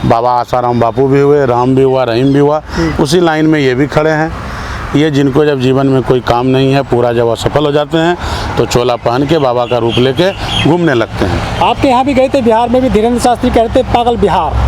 बाबा आसाराम बापू भी हुए, राम भी हुआ, रहीम भी हुआ, उसी लाइन में ये भी खड़े हैं। ये जिनको जब जीवन में कोई काम नहीं है, पूरा जब असफल हो जाते हैं तो चोला पहन के बाबा का रूप लेके घूमने लगते हैं। आपके यहाँ भी गए थे, बिहार में भी धीरेन्द्र शास्त्री कहते पागल बिहार।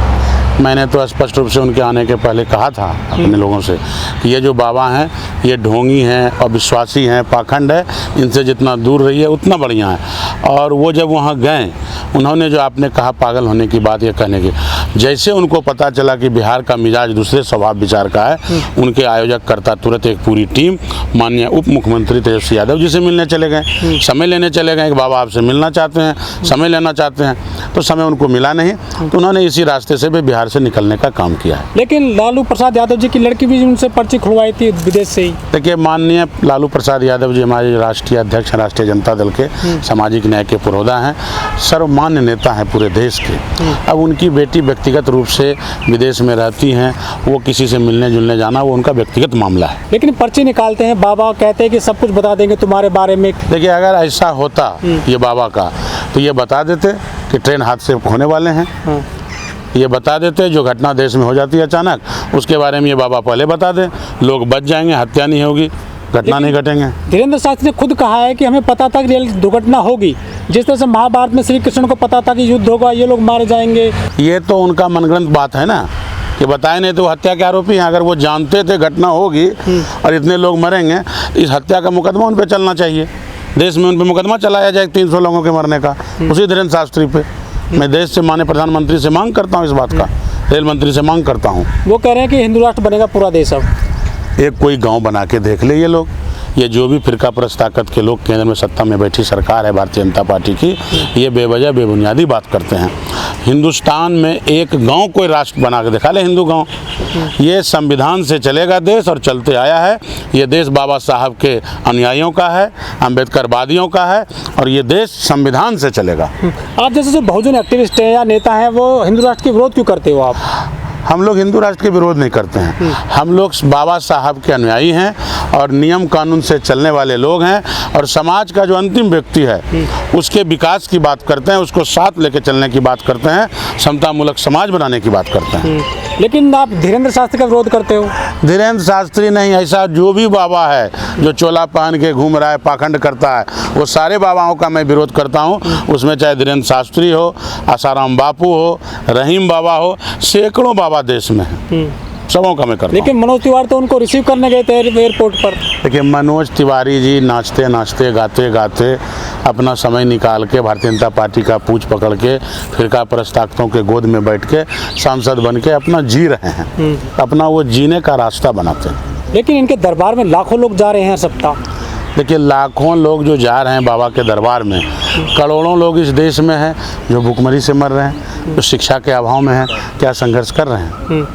मैंने तो स्पष्ट रूप से उनके आने के पहले कहा था अपने लोगों से कि ये जो बाबा हैं ये ढोंगी हैं, अविश्वासी हैं, पाखंड है, इनसे जितना दूर रहिए उतना बढ़िया है। और वो जब वहाँ गए, उन्होंने जो आपने कहा पागल होने की बात, ये कहने की, जैसे उनको पता चला कि बिहार का मिजाज दूसरे स्वभाव विचार का है, उनके आयोजक करता तुरंत एक पूरी टीम माननीय उप मुख्यमंत्री तेजस्वी यादव जी से मिलने चले गए, समय लेने चले गए कि बाबा आपसे मिलना चाहते हैं, समय लेना चाहते हैं। तो समय उनको मिला नहीं, तो उन्होंने इसी रास्ते से भी बिहार से निकलने का काम किया है। लेकिन लालू प्रसाद यादव जी की लड़की भी उनसे पर्ची खुलवाई थी विदेश से ही। देखिए, माननीय लालू प्रसाद यादव जी हमारे राष्ट्रीय अध्यक्ष हैं, राष्ट्रीय जनता दल के सामाजिक न्याय के पुरोधा हैं, सर्वमान्य नेता हैं पूरे देश के। अब उनकी बेटी व्यक्तिगत रूप से विदेश में रहती हैं, वो किसी से मिलने जुलने जाना वो उनका व्यक्तिगत मामला है। लेकिन पर्ची निकालते हैं, बाबा कहते हैं कि सब कुछ बता देंगे तुम्हारे बारे में। देखिए, अगर ऐसा होता ये बाबा का, तो ये बता देते कि ट्रेन हादसे होने वाले हैं, ये बता देते जो घटना देश में हो जाती है अचानक, उसके बारे में ये बाबा पहले बता दें, लोग बच जाएंगे, हत्या नहीं होगी, घटना नहीं घटेंगे। धीरेन्द्र शास्त्री ने खुद कहा है कि हमें पता था कि रेल दुर्घटना होगी, जिस तरह से महाभारत में श्री कृष्ण को पता था कि युद्ध होगा, ये लोग मारे जाएंगे। ये तो उनका मनगढ़ंत बात है ना, कि बताए नहीं तो हत्या के आरोपी हैं। अगर वो जानते थे घटना होगी और इतने लोग मरेंगे, इस हत्या का मुकदमा उन पर चलना चाहिए, देश में उन पर मुकदमा चलाया जाए 300 लोगों के मरने का, उसी धीरेन्द्र शास्त्री पे। मैं देश से माननीय प्रधानमंत्री से मांग करता हूँ इस बात का, रेल मंत्री से मांग करता हूँ। वो कह रहे हैं कि हिंदू राष्ट्र बनेगा पूरा देश। अब एक कोई गांव बना के देख ले ये लोग, ये जो भी फिरका परस्त ताकत के लोग केंद्र में सत्ता में बैठी सरकार है भारतीय जनता पार्टी की, ये बेवजह बेबुनियादी बात करते हैं। हिंदुस्तान में एक गांव कोई राष्ट्र बना के दिखा ले, हिंदू गांव। ये संविधान से चलेगा देश, और चलते आया है। ये देश बाबा साहब के अनुयायियों का है, अम्बेडकरवादियों का है, और ये देश संविधान से चलेगा। आप जैसे जो बहुजन एक्टिविस्ट हैं या नेता हैं, वो हिंदू राष्ट्र के विरोध क्यों करते हो आप? हम लोग हिंदू राष्ट्र के विरोध नहीं करते हैं, हम लोग बाबा साहब के अनुयायी हैं और नियम कानून से चलने वाले लोग हैं, और समाज का जो अंतिम व्यक्ति है उसके विकास की बात करते हैं, उसको साथ लेके चलने की बात करते हैं, समतामूलक समाज बनाने की बात करते हैं। लेकिन आप धीरेन्द्र शास्त्री का विरोध करते हो? धीरेन्द्र शास्त्री नहीं, ऐसा जो भी बाबा है जो चोला पहन के घूम रहा है, पाखंड करता है, वो सारे बाबाओं का मैं विरोध करता हूँ। उसमें चाहे धीरेन्द्र शास्त्री हो, आसाराम बापू हो, रहीम बाबा हो, सैकड़ों बाबा देश में हैं, सबों का मैं करता हूँ। लेकिन मनोज तिवारी तो उनको रिसीव करने गए थे एयरपोर्ट पर। देखिए, मनोज तिवारी जी नाचते नाचते गाते गाते अपना समय निकाल के भारतीय जनता पार्टी का पूछ पकड़ के फिरका परस्त ताकतों के गोद में बैठ के सांसद बन के अपना जी रहे हैं, अपना वो जीने का रास्ता बनाते हैं। लेकिन इनके दरबार में लाखों लोग जा रहे हैं सप्ताह। देखिए, लाखों लोग जो जा रहे हैं बाबा के दरबार में, करोड़ों लोग इस देश में हैं जो भूखमरी से मर रहे हैं, जो शिक्षा के अभाव में हैं, क्या संघर्ष कर रहे हैं,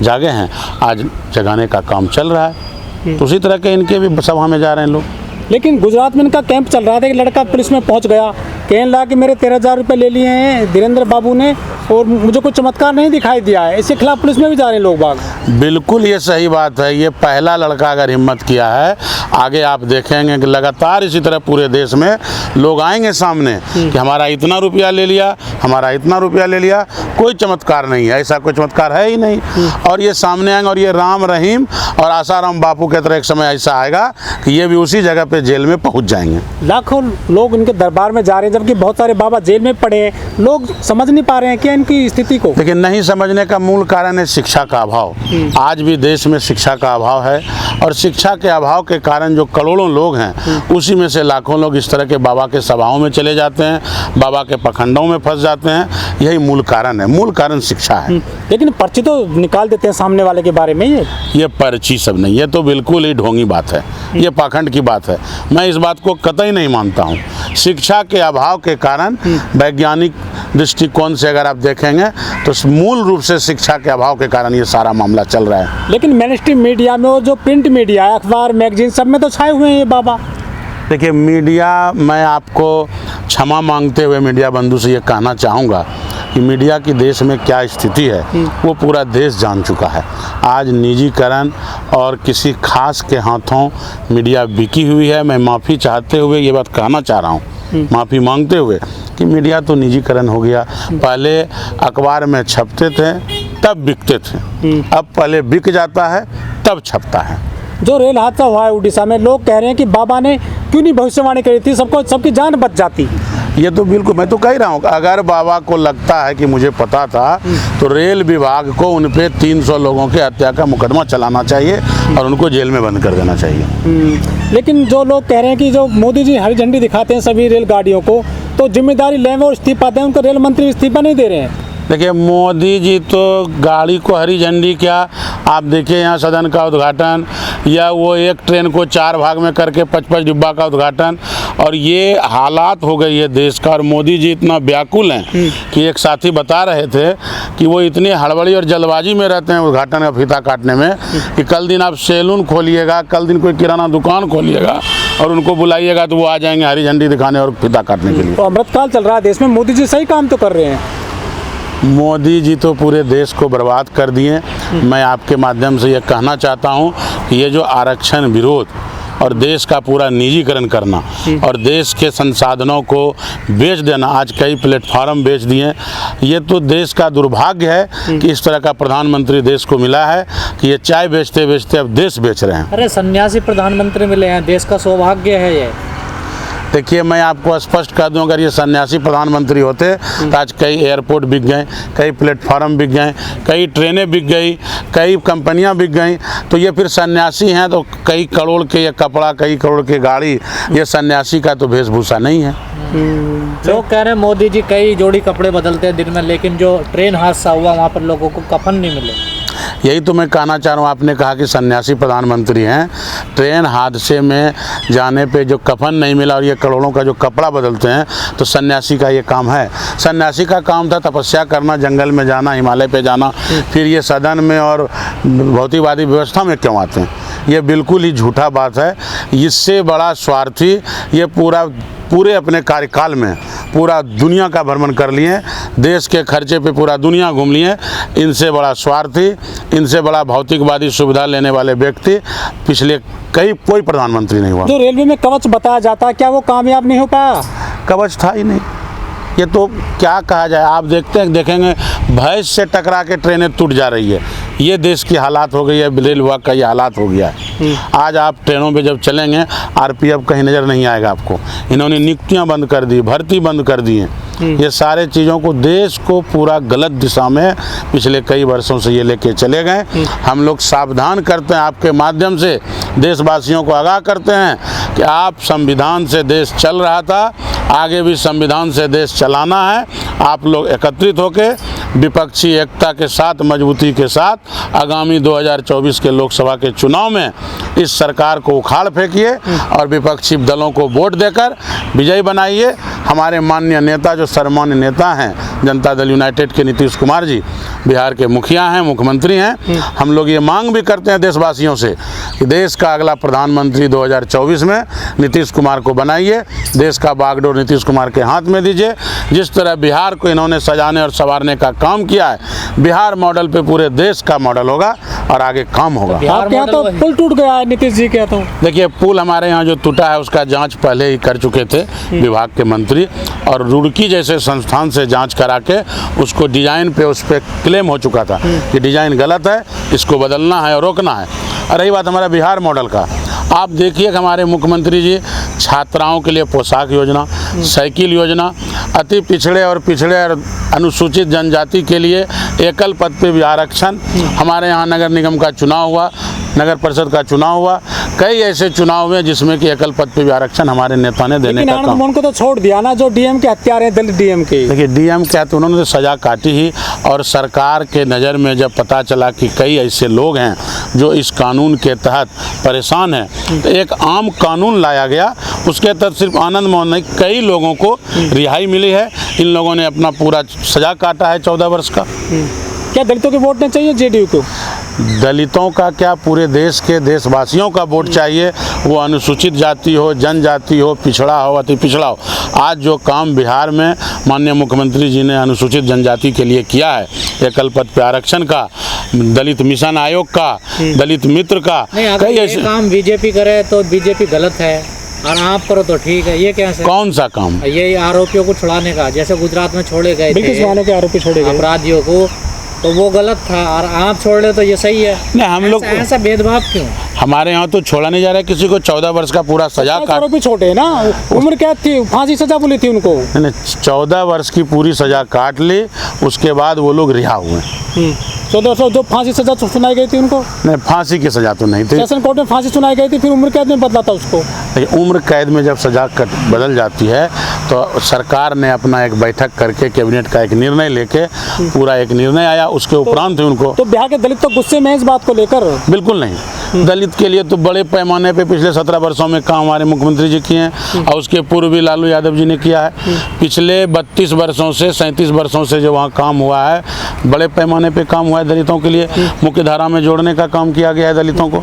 जागे हैं, आज जगाने का काम चल रहा है। तो उसी तरह के इनके भी सभा में जा रहे हैं लोग। लेकिन गुजरात में इनका कैंप चल रहा था, एक लड़का पुलिस में पहुंच गया, कहने लगा कि मेरे 13,000 रुपये ले लिए हैं धीरेन्द्र बाबू ने, और मुझे कोई चमत्कार नहीं दिखाई दिया है। इसके खिलाफ पुलिस में भी जा रहे हैं लोग बाग। बिल्कुल, ये सही बात है। ये पहला लड़का अगर हिम्मत किया है, आगे आप देखेंगे कि लगातार इसी तरह पूरे देश में लोग आएंगे सामने कि हमारा इतना रुपया ले लिया, हमारा इतना रुपया ले लिया। कोई चमत्कार नहीं है, ऐसा कोई चमत्कार है ही नहीं। और ये सामने आएंगे, और ये राम रहीम और आसाराम बापू के तरह एक समय ऐसा आएगा कि ये भी उसी जगह पे जेल में पहुंच जाएंगे। लाखों लोग इनके दरबार में जा रहे हैं, जबकि बहुत सारे बाबा जेल में पड़े हैं। लोग समझ नहीं पा रहे हैं क्या इनकी स्थिति को? लेकिन नहीं समझने का मूल कारण है शिक्षा का अभाव। आज भी देश में शिक्षा का अभाव है, और शिक्षा के अभाव के कारण जो करोड़ों लोग हैं, उसी में से लाखों लोग इस तरह के बाबा के सभाओं में चले जाते हैं, बाबा के पखंडों में फंस जाते हैं। यही मूल कारण है, मूल कारण शिक्षा है। लेकिन पर्ची तो निकाल देते हैं सामने वाले के बारे में। ये पर्ची सब नहीं, ये तो बिल्कुल ही ढोंगी बात है, ये पाखंड की बात है। मैं इस बात को कतई नहीं मानता हूँ। शिक्षा के अभाव के कारण, वैज्ञानिक दृष्टिकोण से अगर आप देखेंगे तो मूल रूप से शिक्षा के अभाव के कारण ये सारा मामला चल रहा है। लेकिन मेन स्ट्रीम मीडिया में और जो प्रिंट मीडिया है, अखबार मैगजीन, सब में तो छाए हुए हैं ये बाबा। देखिए मीडिया, मैं आपको क्षमा मांगते हुए मीडिया बंधु से ये कहना चाहूँगा कि मीडिया की देश में क्या स्थिति है वो पूरा देश जान चुका है। आज निजीकरण और किसी खास के हाथों मीडिया बिकी हुई है। मैं माफ़ी चाहते हुए ये बात कहना चाह रहा हूँ, माफ़ी मांगते हुए, कि मीडिया तो निजीकरण हो गया। पहले अखबार में छपते थे तब बिकते थे, अब पहले बिक जाता है तब छपता है। जो रेल हादसा हुआ है उड़ीसा में, लोग कह रहे हैं कि बाबा ने क्यों नहीं भविष्यवाणी करी थी, सबकी जान बच जाती। ये तो बिल्कुल, मैं तो कह रहा हूँ, अगर बाबा को लगता है कि मुझे पता था तो रेल विभाग को उन पे 300 लोगों की हत्या का मुकदमा चलाना चाहिए और उनको जेल में बंद कर देना चाहिए। लेकिन जो लोग कह रहे हैं कि जो मोदी जी हरी झंडी दिखाते हैं सभी रेलगाड़ियों को, तो जिम्मेदारी लें और इस्तीफा दें, उनको रेल मंत्री इस्तीफा नहीं दे रहे हैं। देखिए मोदी जी तो गाड़ी को हरी झंडी क्या, आप देखिए यहाँ सदन का उद्घाटन या वो एक ट्रेन को 4 भाग में करके 55 डिब्बा का उद्घाटन, और ये हालात हो गई है देश का। और मोदी जी इतना व्याकुल हैं कि एक साथी बता रहे थे कि वो इतनी हड़बड़ी और जल्दबाजी में रहते हैं उद्घाटन का फीता काटने में कि कल दिन आप सैलून खोलिएगा, कल दिन कोई किराना दुकान खोलिएगा और उनको बुलाइएगा तो वो आ जाएंगे हरी झंडी दिखाने और फीता काटने के लिए। तो अमृतकाल चल रहा है देश में, मोदी जी सही काम तो कर रहे हैं। मोदी जी तो पूरे देश को बर्बाद कर दिए। मैं आपके माध्यम से ये कहना चाहता हूँ कि ये जो आरक्षण विरोध और देश का पूरा निजीकरण करना और देश के संसाधनों को बेच देना, आज कई प्लेटफार्म बेच दिए, ये तो देश का दुर्भाग्य है कि इस तरह का प्रधानमंत्री देश को मिला है कि ये चाय बेचते बेचते अब देश बेच रहे हैं। अरे सन्यासी प्रधानमंत्री मिले हैं, देश का सौभाग्य है ये। देखिए मैं आपको स्पष्ट कर दूं, अगर ये सन्यासी प्रधानमंत्री होते तो आज कई एयरपोर्ट बिक गए, कई प्लेटफार्म बिक गए, कई ट्रेनें बिक गई, कई कंपनियां बिक गई। तो ये फिर सन्यासी हैं तो कई करोड़ के ये कपड़ा, कई करोड़ की गाड़ी, ये सन्यासी का तो वेशभूषा नहीं है। लोग कह रहे हैं मोदी जी कई जोड़ी कपड़े बदलते हैं दिन में, लेकिन जो ट्रेन हादसा हुआ वहाँ पर लोगों को कफन नहीं मिले। यही तो मैं कहना चाह रहा हूँ, आपने कहा कि सन्यासी प्रधानमंत्री हैं, ट्रेन हादसे में जाने पे जो कफन नहीं मिला और ये करोड़ों का जो कपड़ा बदलते हैं, तो सन्यासी का ये काम है? सन्यासी का काम था तपस्या करना, जंगल में जाना, हिमालय पे जाना, फिर ये सदन में और भौतिकवादी व्यवस्था में क्यों आते हैं? ये बिल्कुल ही झूठा बात है। इससे बड़ा स्वार्थी ये पूरे अपने कार्यकाल में पूरा दुनिया का भ्रमण कर लिए, देश के खर्चे पे पूरा दुनिया घूम लिए। इनसे बड़ा स्वार्थी, इनसे बड़ा भौतिकवादी सुविधा लेने वाले व्यक्ति पिछले कोई प्रधानमंत्री नहीं हुआ। जो रेलवे में कवच बताया जाता है, क्या वो कामयाब नहीं हो पाया? कवच था ही नहीं। ये तो क्या कहा जाए, आप देखेंगे भैंस से टकरा के ट्रेनें टूट जा रही है। ये देश की हालात हो गई है, रेल विभाग का ये हालात हो गया है। आज आप ट्रेनों पे जब चलेंगे आरपीएफ कहीं नज़र नहीं आएगा आपको। इन्होंने नियुक्तियां बंद कर दी, भर्ती बंद कर दी हैं। ये सारे चीज़ों को, देश को पूरा गलत दिशा में पिछले कई वर्षों से ये लेके चले गए। हम लोग सावधान करते हैं, आपके माध्यम से देशवासियों को आगाह करते हैं कि आप संविधान से देश चल रहा था, आगे भी संविधान से देश चलाना है। आप लोग एकत्रित होकर विपक्षी एकता के साथ, मजबूती के साथ आगामी 2024 के लोकसभा के चुनाव में इस सरकार को उखाड़ फेंकिए और विपक्षी दलों को वोट देकर विजयी बनाइए। हमारे माननीय नेता, जो सर्वमान्य नेता हैं, जनता दल यूनाइटेड के नीतीश कुमार जी बिहार के मुखिया हैं, मुख्यमंत्री हैं। हम लोग ये मांग भी करते हैं देशवासियों से कि देश का अगला प्रधानमंत्री 2024 में नीतीश कुमार को बनाइए, देश का बागडोर नीतीश कुमार के हाथ में दीजिए। जिस तरह बिहार को इन्होंने सजाने और संवारने का काम किया है, बिहार मॉडल पे पूरे देश का मॉडल होगा और आगे काम होगा। आपके यहाँ तो पुल टूट गया है नीतीश जी के। तो देखिए पुल हमारे यहाँ जो टूटा है उसका जांच पहले ही कर चुके थे विभाग के मंत्री, और रुड़की जैसे संस्थान से जांच करा के उसको डिजाइन पे, उस पर क्लेम हो चुका था कि डिजाइन गलत है, इसको बदलना है और रोकना है। और रही बात हमारा बिहार मॉडल का, आप देखिए कि हमारे मुख्यमंत्री जी छात्राओं के लिए पोशाक योजना, साइकिल योजना, अति पिछड़े और अनुसूचित जनजाति के लिए एकल पद पे भी आरक्षण, हमारे यहाँ नगर निगम का चुनाव हुआ, नगर परिषद का चुनाव हुआ, कई ऐसे चुनाव हुए जिसमें कि एकल पद पे भी आरक्षण हमारे नेता ने देने का काम। उनको तो छोड़ दिया ना, जो डीएम के हत्यारे हैं, दलित डीएम के। देखिए डीएम क्या, तो उन्होंने सजा काटी ही, और सरकार के नज़र में जब पता चला कि कई ऐसे लोग हैं जो इस कानून के तहत परेशान हैं, तो एक आम कानून लाया गया। उसके तहत सिर्फ आनंद मोहन नहीं, कई लोगों को रिहाई मिली है। इन लोगों ने अपना पूरा सजा काटा है 14 वर्ष का। क्या दलितों के वोट नहीं चाहिए जेडीयू को? दलितों का क्या, पूरे देश के देशवासियों का वोट चाहिए। वो अनुसूचित जाति हो, जनजाति हो, पिछड़ा हो, अति पिछड़ा हो। आज जो काम बिहार में माननीय मुख्यमंत्री जी ने अनुसूचित जनजाति के लिए किया है, एकल पद पे आरक्षण का, दलित मिशन आयोग का, दलित मित्र का, नहीं, अगर कई ये ऐसे। काम बीजेपी करे तो बीजेपी गलत है और आप करो तो ठीक है, ये कैसे? कौन सा काम? ये आरोपियों को छुड़ाने का, जैसे गुजरात में छोड़े गए बिल्किस थे वालों के आरोपी छोड़े गए। अपराधियों को, तो वो गलत था और आप छोड़ रहे तो ये सही है। नहीं, हम लोग ऐसा भेदभाव क्यों? हमारे यहाँ तो छोड़ा नहीं जा रहा है किसी को। 14 वर्ष का पूरा सजा काट, आरोपी छोटे हैं ना, उम्र कैद थी, फांसी सजा बोली थी उनको। नहीं, 14 वर्ष की पूरी सजा काट ली, उसके बाद वो लोग रिहा हुए। 1400 जो फांसी सजा सुनाई गई थी उनको, नहीं, फांसी की सजा तो नहीं थी। सेशन कोर्ट में फांसी सुनाई गई थी, फिर उम्र कैद में बदला था उसको। लेकिन उम्र कैद में जब सजा बदल जाती है तो सरकार ने अपना एक बैठक करके कैबिनेट का एक निर्णय लेके, पूरा एक निर्णय आया, उसके उपरांत ही उनको। तो बिहार के दलित तो गुस्से में है इस बात को लेकर। बिल्कुल नहीं, दलित के लिए तो बड़े पैमाने पे पिछले 17 वर्षों में काम हमारे मुख्यमंत्री जी किए हैं और उसके पूर्व भी लालू यादव जी ने किया है। पिछले 32 वर्षों से 37 वर्षों से जो वहाँ काम हुआ है, बड़े पैमाने पे काम हुआ है दलितों के लिए। मुख्य धारा में जोड़ने का काम किया गया है दलितों को।